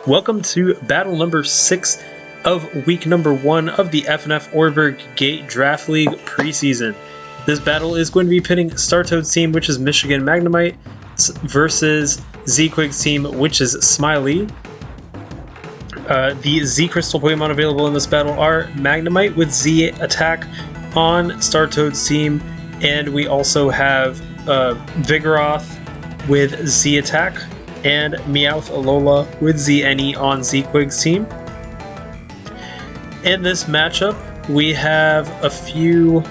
Welcome to battle number 6 of week number 1 of the FnF Oreburgh Gate Draft League preseason. This battle is going to be pitting StarToad's team, which is Michigan Magnemites, versus Z-Quig's team, which is Smiley. The Z Crystal Pokemon available in this battle are Magnemite with Z attack on StarToad's team, and we also have Vigoroth with Z attack, and Meowth Alola with ZNE on Z-Quig's team. In this matchup, we have a few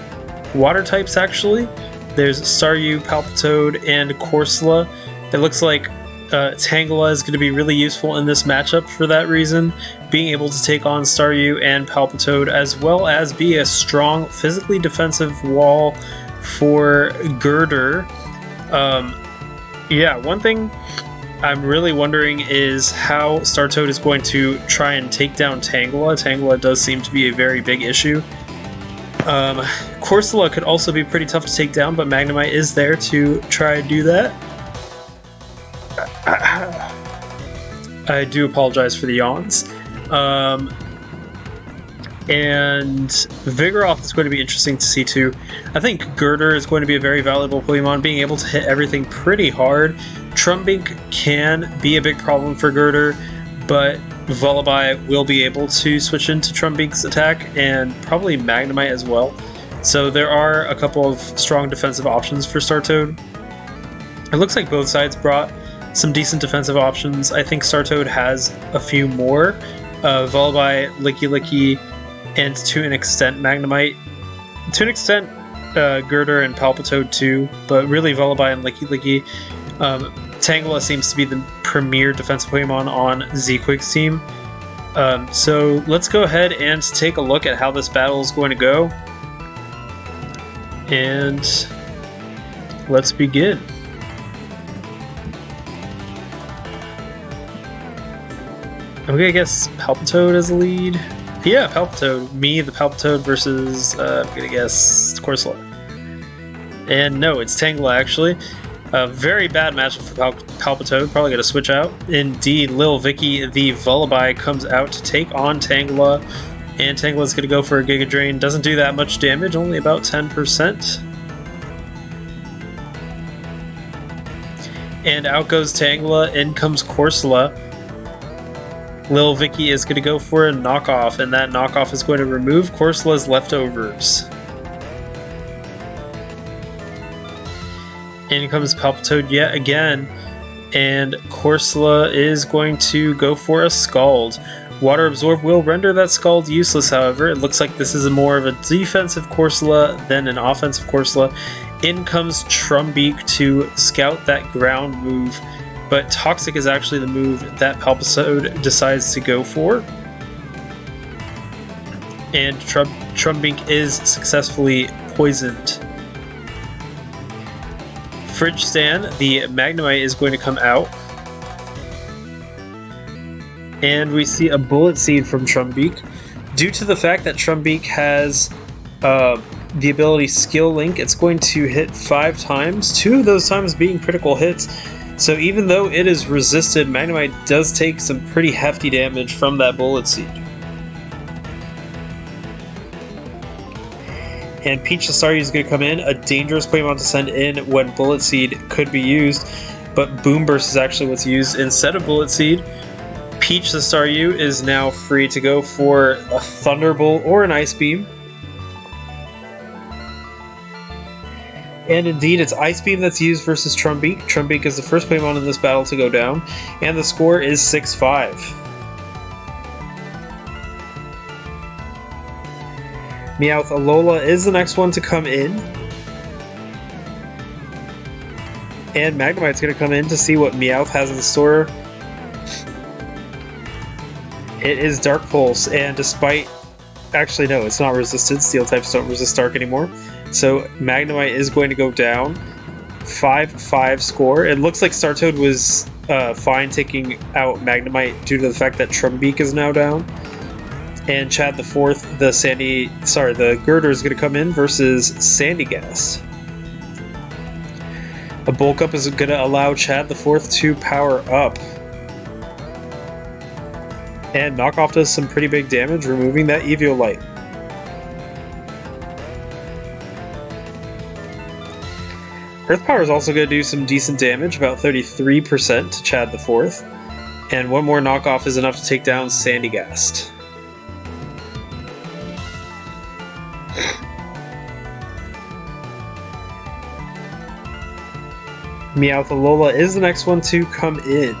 water types actually. There's Staryu, Palpitoad, and Corsola. It looks like Tangela is going to be really useful in this matchup for that reason, being able to take on Staryu and Palpitoad, as well as be a strong physically defensive wall for Girder. Yeah, one thing I'm really wondering is how StarToad is going to try and take down Tangela. Tangela does seem to be a very big issue. Corsola could also be pretty tough to take down, but Magnemite is there to try and do that. I do apologize for the yawns. And Vigoroth is going to be interesting to see too. I think Girder is going to be a very valuable Pokemon, being able to hit everything pretty hard. Trumbink can be a big problem for Girder, but Vullaby will be able to switch into Trumbink's attack, and probably Magnemite as well. So there are a couple of strong defensive options for StarToad. It looks like both sides brought some decent defensive options. I think StarToad has a few more. Vullaby, Licky, and to an extent Magnemite. To an extent Girder and Palpitoad too, but really Vullaby and Licky. Tangela seems to be the premier defensive Pokemon on Z-Quig's team. So let's go ahead and take a look at how this battle is going to go. And let's begin. I'm gonna guess Palpitoad as the lead. Yeah, Palpitoad. Me, the Palpitoad, versus, I'm gonna guess Corsola. And no, it's Tangela actually. A very bad matchup for Palpitoad, probably gonna switch out. Indeed, Lil Vicky, the Vullaby, comes out to take on Tangela. And Tangela's gonna go for a Giga Drain. Doesn't do that much damage, only about 10%. And out goes Tangela, in comes Corsola. Lil Vicky is going to go for a knockoff, and that knockoff is going to remove Corsola's leftovers. In comes Palpitoad yet again, and Corsola is going to go for a Scald. Water Absorb will render that Scald useless, however. It looks like this is more of a defensive Corsola than an offensive Corsola. In comes Trumbeak to scout that ground move, but Toxic is actually the move that Palpitoad decides to go for. And Trumbink is successfully poisoned. Fridge Stand, the Magnemite, is going to come out. And we see a Bullet Seed from Trumbeak. Due to the fact that Trumbeak has the ability Skill Link, it's going to hit 5 times, 2 of those times being critical hits. So even though it is resisted, Magnemite does take some pretty hefty damage from that Bullet Seed. And Peach the Staryu is going to come in, a dangerous Pokemon to send in when Bullet Seed could be used, but Boom Burst is actually what's used instead of Bullet Seed. Peach the Staryu is now free to go for a Thunderbolt or an Ice Beam. And indeed, it's Ice Beam that's used versus Trumbeak. Trumbeak is the first Pokemon in this battle to go down, and the score is 6-5. Meowth Alola is the next one to come in. And Magnemite's going to come in to see what Meowth has in store. It is Dark Pulse, and despite... Actually, no, it's not resisted. Steel types don't resist Dark anymore. So Magnemite is going to go down. 5-5 score. It looks like StarToad was fine taking out Magnemite due to the fact that Trumbeak is now down. And Chad the Fourth, the Girder is going to come in versus Sandygas. A bulk up is going to allow Chad the Fourth to power up. And Knockoff does some pretty big damage, removing that Evo Light. Earth Power is also going to do some decent damage, about 33% to Chad IV. And one more Knockoff is enough to take down Sandygast. Meowthalola is the next one to come in.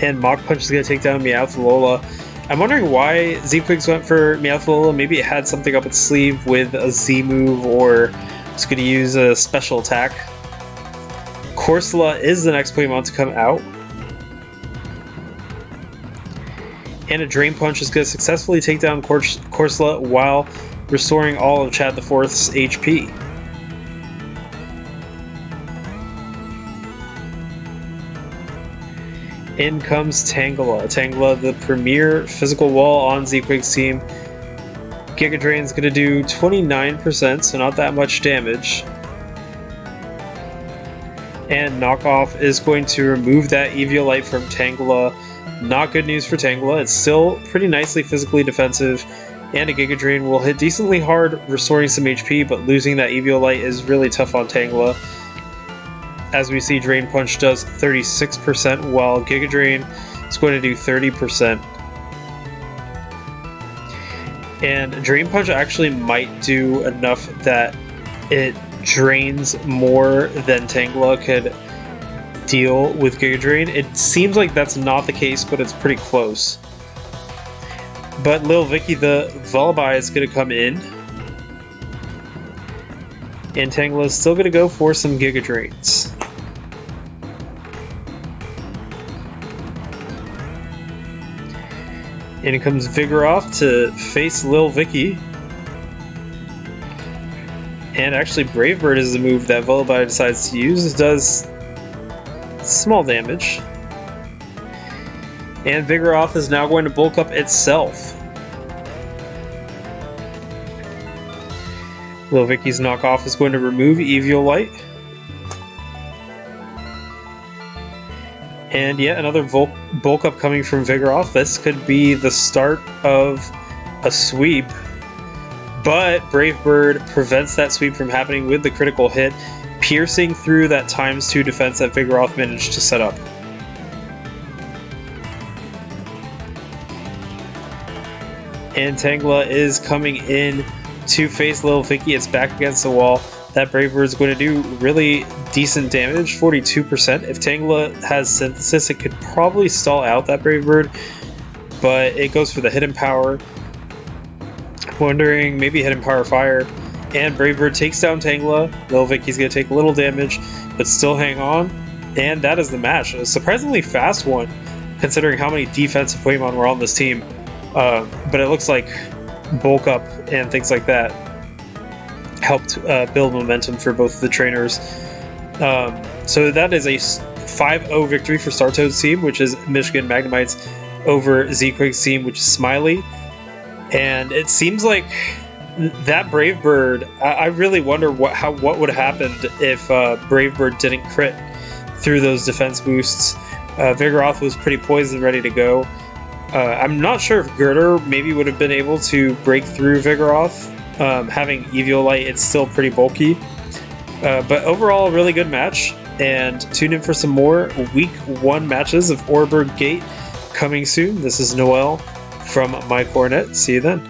And Mach Punch is going to take down Meowthalola. I'm wondering why Z-Quigs went for Meowthalola. Maybe it had something up its sleeve with a Z move, or it's going to use a special attack. Corsola is the next Pokemon to come out. And a Drain Punch is going to successfully take down Corsola while restoring all of Chad IV's HP. In comes Tangela. Tangela, the premier physical wall on Z-Quig's team. Giga Drain is going to do 29%, so not that much damage. And Knockoff is going to remove that Eviolite from Tangela. Not good news for Tangela. It's still pretty nicely physically defensive, and a Giga Drain will hit decently hard, restoring some HP, but losing that Eviolite is really tough on Tangela. As we see, Drain Punch does 36%, while Giga Drain is going to do 30%. And Drain Punch actually might do enough that it drains more than Tangela could deal with Giga Drain. It seems like that's not the case, but it's pretty close. But Lil Vicky, the Vullaby, is going to come in. And Tangela is still going to go for some Giga Drains. In comes Vigoroth to face Lil Vicky. And actually Brave Bird is the move that Vullaby decides to use. It does small damage. And Vigoroth is now going to bulk up itself. Lil Vicky's Knockoff is going to remove Eviolite. And yet another bulk up coming from Vigoroth. This could be the start of a sweep. But Brave Bird prevents that sweep from happening with the critical hit, piercing through that ×2 defense that Vigoroth managed to set up. And Tangela is coming in to face Lil Vicky. It's back against the wall. That Brave Bird is going to do really decent damage, 42%. If Tangela has Synthesis, it could probably stall out that Brave Bird, but it goes for the Hidden Power. Wondering, maybe Hidden Power Fire. And Brave Bird takes down Tangela. Lil Vicky's going to take a little damage, but still hang on. And that is the match. A surprisingly fast one, considering how many defensive Pokemon were on this team. But it looks like bulk up and things like that helped build momentum for both of the trainers. So that is a 5-0 victory for Startoad's team, which is Michigan Magnemites, over Z-Quig's team, which is Smiley. And it seems like that Brave Bird, I really wonder what would have happened if Brave Bird didn't crit through those defense boosts. Vigoroth was pretty poised and ready to go. I'm not sure if Girder maybe would have been able to break through Vigoroth. Having Eviolite, it's still pretty bulky. But overall, a really good match. And tune in for some more Week 1 matches of Oreburgh Gate coming soon. This is Noel from My Cornet. See you then.